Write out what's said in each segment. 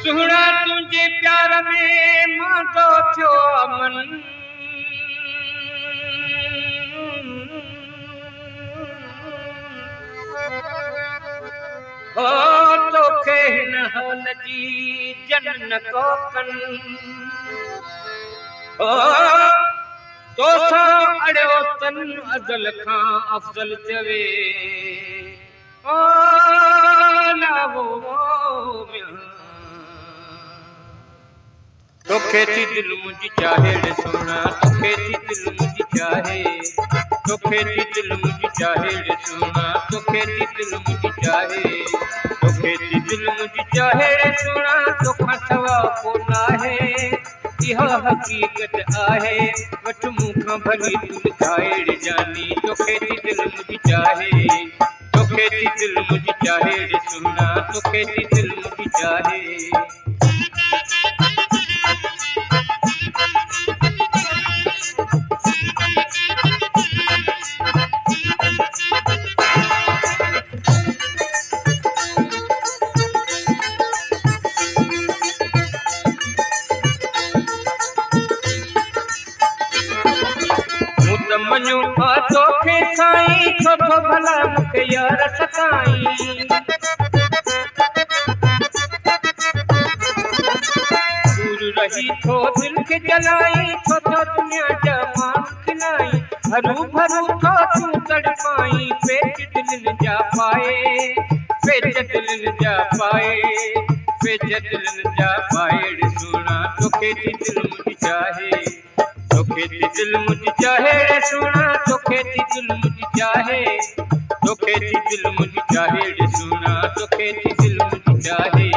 सुहणा तुझे प्यार में मांडो थियो अमन हो तोखे हिन हाल जी जन को कन हो तोसां अड़ियो तन अज़ल खां अफ़ज़ल चवे ओ लावो तोखे थी दिल मुझी चाहे रे सोना तोखे थी दिल मुझी चाहे तोखे थी दिल मुझी चाहे रे सोना तोखे थी दिल मुझी चाहे तोखे थी दिल मुझी चाहे रे सोना तोखा सवा को नाहे इहा हकीकत आहे वठ मूंखां भली तू खाए रे जानी तोखे थी दिल मुझी चाहे तोखे थी दिल मुझी चाहे रे सोना तोखे थी दिल मुझी चाहे मनु तोखे साईं छो तो भला मूंखे यार सताईं दूर रही थो दिल खे जलाई छो तो दुनिया जा माण्हू खिलाई हरू भरू थो तूं तड़पाई पेच दिलनि जा पाए पेच दिलनि जा पाए पेच दिलनि जा पाए रे सोना तोखे थी दिल मुझी चाहे तोखे थी दिल मुझी चाहे रे सोना तोखे थी दिल मुझी चाहे तोखे थी दिल मुझी चाहे रे सोना तोखे थी दिल मुझी चाहे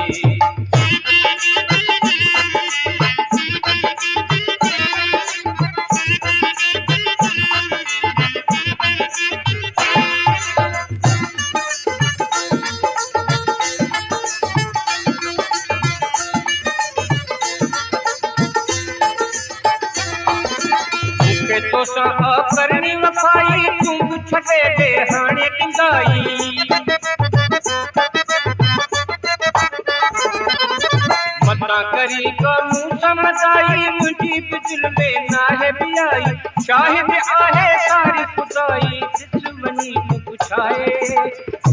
तोसां करणी वफ़ाई तूं छॾे दे हाणे टिंगाई मता करी मूं समझाई मुंहिंजी बि दिल में नाहे बि आई शाहिद आहे सारी खुदाई ॾिस वञी तूं पुछाए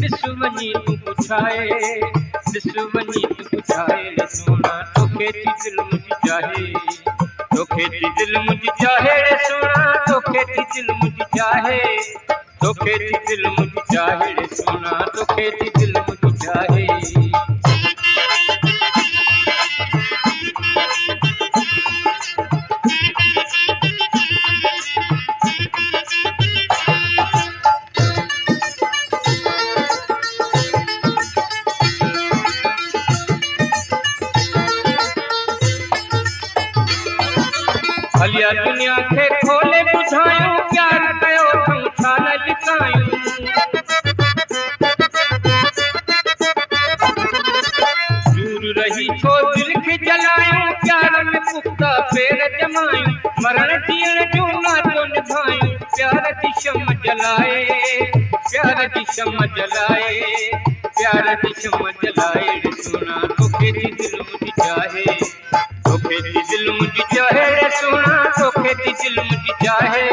ॾिस वञी तूं पुछाए ॾिस वञी तूं पुछाए रे सोना तोखे थी दिल मुझी चाहे तोखे थी दिल मुझी चाहे रे सोना तोखे थी दिल मुझी चाहे तोखे थी दिल मुझी चाहे रे सोना तोखे थी दिल मुझी चाहे भलिया दुनिया खे खोले ॿुधायूं प्यार कयो तूं छा न लिकायूं दूर रही छो दिल खे जलायूं प्यार में पुख्ता पेर जमायूं मरण जीअण जूं नातो निभायूं प्यार जी शम जलाए प्यार जी शम जलाए प्यार जी शम जलाए रे सोना तोखे थी दिल मुझी चाहे तोखे थी दिल मुझी चाहे रे सोना तोखे थी दिल मुझी चाहे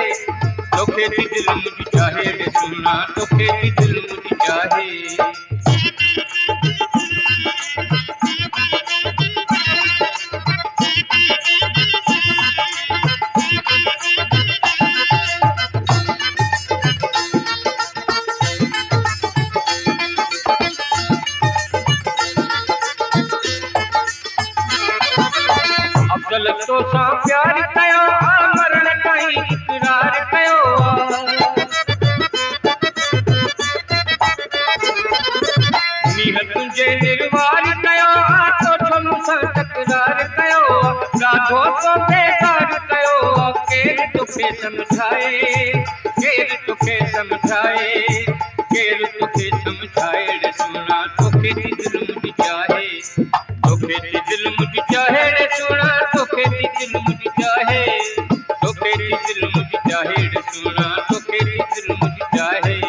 तोखे थी दिल मुझी चाहे रे सोना तोखे थी दिल मुझी चाहे अफ़ज़ल तोसां प्यार कयो मरण ताईं इक़रार कयो मींहं तुंहिंजे निर्वार कयो तो मूंसां तकरार कयो राधो तो बेकार कयो केर तुखे समझाए केर तुखे समझाए केर तुखे समझाए रे सोना तोखे थी दिल मुझी चाहे तोखे थी दिल मुझी चाहे रे सोना तोखे थी दिल मुझी चाहे तोखे थी दिल मुझी चाहे रे सोना तोखे थी दिल मुझी चाहे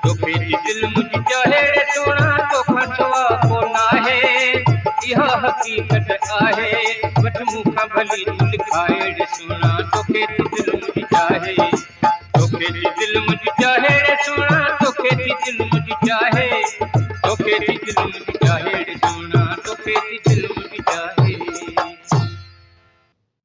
तोखे थी दिल मुझी चाहे रे सोना तोखा सवा को नाहे इहा हकीकत आहे वठ मूंखां भली तू लिखाए रे सोना तोखे थी दिल मुझी चाहे तोखे थी दिल मुझी चाहे रे सोना तोखे थी दिल मुझी चाहे तोखे थी दिल